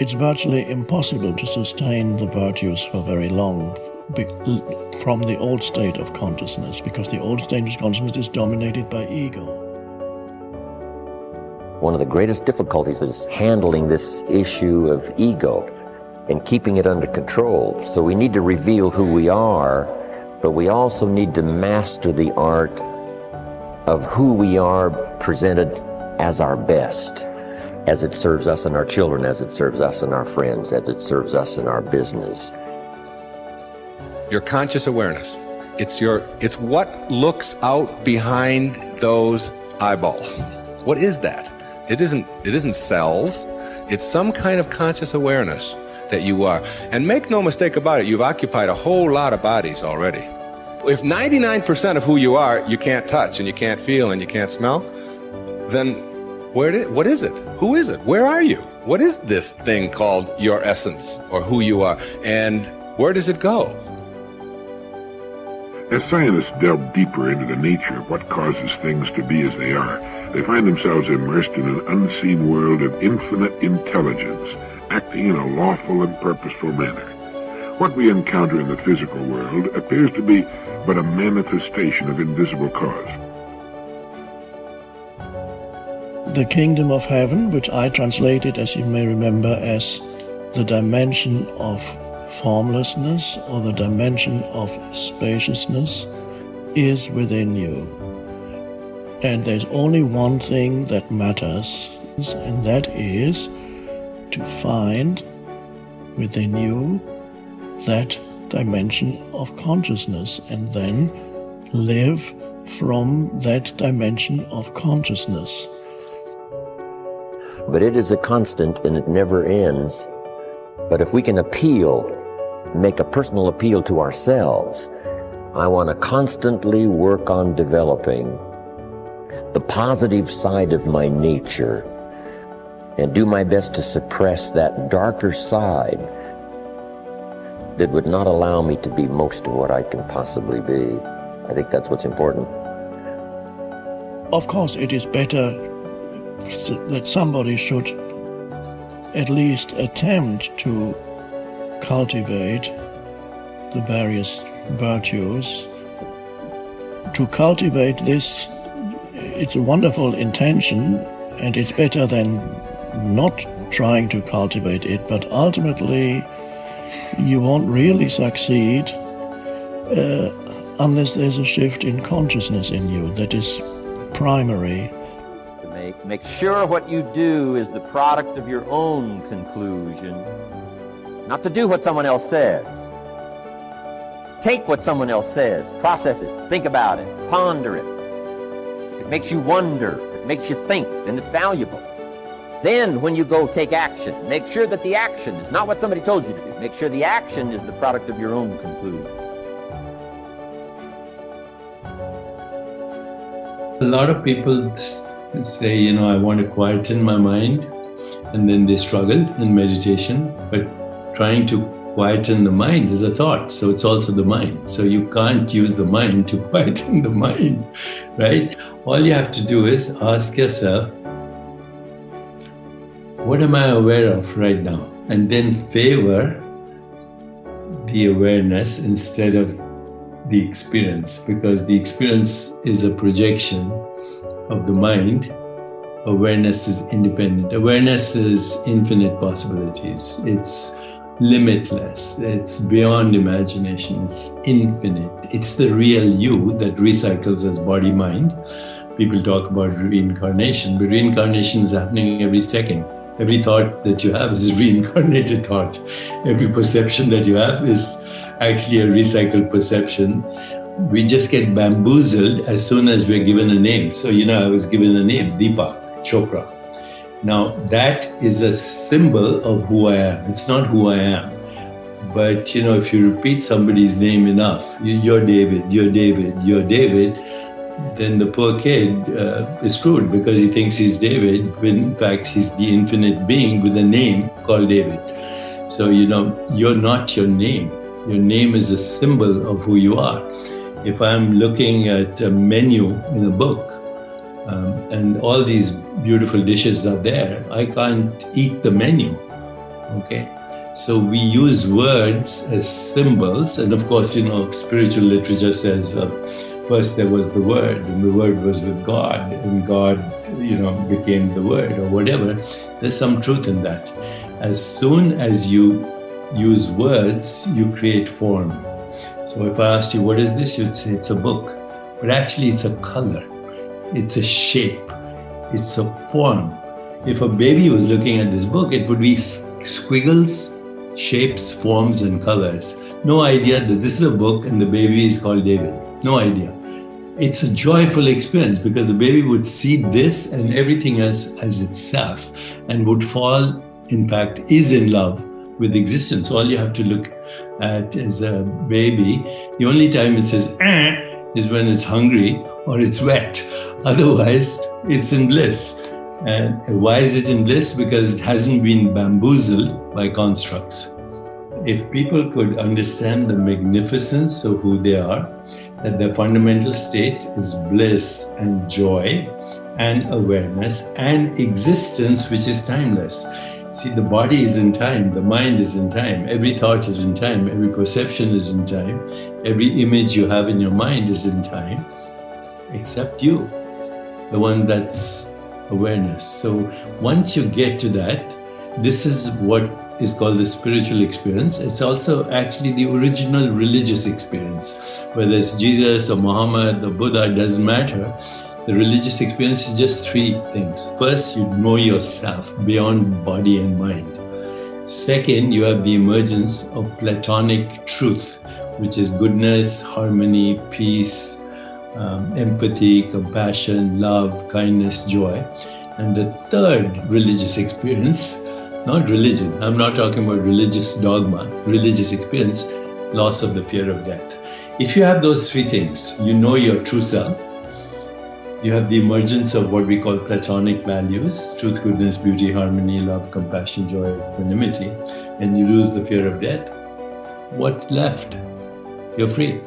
it's virtually impossible to sustain the virtues for very long from the old state of consciousness, because the old state of consciousness is dominated by ego. One of the greatest difficulties is handling this issue of ego and keeping it under control. So we need to reveal who we are, but we also need to master the art of who we are presented as our best, as it serves us and our children, as it serves us and our friends, as it serves us in our business. Your conscious awareness. It's what looks out behind those eyeballs. What is that? It isn't cells. It's some kind of conscious awareness that you are. And make no mistake about it, you've occupied a whole lot of bodies already. If 99% of who you are, you can't touch and you can't feel and you can't smell, then what is it? Who is it? Where are you? What is this thing called your essence or who you are? And where does it go? As scientists delve deeper into the nature of what causes things to be as they are, they find themselves immersed in an unseen world of infinite intelligence, acting in a lawful and purposeful manner. What we encounter in the physical world appears to be but a manifestation of invisible cause. The kingdom of heaven, which I translated, as you may remember, as the dimension of formlessness or the dimension of spaciousness, is within you. And there's only one thing that matters, and that is to find within you that dimension of consciousness and then live from that dimension of consciousness. But it is a constant and it never ends. But if we can make a personal appeal to ourselves, I want to constantly work on developing the positive side of my nature and do my best to suppress that darker side that would not allow me to be most of what I can possibly be. I think that's what's important. Of course, it is better that somebody should at least attempt to cultivate the various virtues. To cultivate this, it's a wonderful intention, and it's better than not trying to cultivate it, but ultimately you won't really succeed unless there's a shift in consciousness in you that is primary. Make sure what you do is the product of your own conclusion, not to do what someone else says. Take what someone else says, process it, think about it, ponder it. If it makes you wonder, if it makes you think, then it's valuable. Then when you go take action, make sure that the action is not what somebody told you to do. Make sure the action is the product of your own conclusion. A lot of people say, I want to quieten my mind, and then they struggle in meditation, but trying to quieten the mind is a thought, so it's also the mind. So you can't use the mind to quieten the mind, right? All you have to do is ask yourself, what am I aware of right now? And then favor the awareness instead of the experience, because the experience is a projection of the mind. Awareness is independent. Awareness is infinite possibilities. It's limitless. It's beyond imagination. It's infinite. It's the real you that recycles as body-mind. People talk about reincarnation, but reincarnation is happening every second. Every thought that you have is a reincarnated thought. Every perception that you have is actually a recycled perception. We just get bamboozled as soon as we're given a name. So, I was given a name, Deepak Chopra. Now, that is a symbol of who I am. It's not who I am. But, if you repeat somebody's name enough, you're David, you're David, you're David, then the poor kid is screwed because he thinks he's David, when in fact he's the infinite being with a name called David. So, you're not your name. Your name is a symbol of who you are. If I'm looking at a menu in a book, and all these beautiful dishes are there, I can't eat the menu. Okay. So we use words as symbols. And of course, spiritual literature says first there was the Word, and the Word was with God, and God, became the Word or whatever. There's some truth in that. As soon as you use words, you create form. So if I asked you, what is this? You'd say it's a book. But actually it's a color. It's a shape. It's a form. If a baby was looking at this book, it would be squiggles, shapes, forms, and colors. No idea that this is a book and the baby is called David. No idea. It's a joyful experience because the baby would see this and everything else as itself and would fall, in fact, is in love with existence. All you have to look at is a baby. The only time it says is when it's hungry or it's wet. Otherwise, it's in bliss. And why is it in bliss? Because it hasn't been bamboozled by constructs. If people could understand the magnificence of who they are, that their fundamental state is bliss and joy and awareness and existence, which is timeless. See, the body is in time, the mind is in time, every thought is in time, every perception is in time, every image you have in your mind is in time, except you, the one that's awareness. So once you get to that, this is what is called the spiritual experience. It's also actually the original religious experience. Whether it's Jesus or Muhammad or Buddha, it doesn't matter. The religious experience is just three things. First, you know yourself beyond body and mind. Second, you have the emergence of Platonic truth, which is goodness, harmony, peace, empathy, compassion, love, kindness, joy. And the third religious experience, not religion, I'm not talking about religious dogma, religious experience, loss of the fear of death. If you have those three things, you know your true self, you have the emergence of what we call Platonic values, truth, goodness, beauty, harmony, love, compassion, joy, equanimity, and you lose the fear of death, what left? You're free.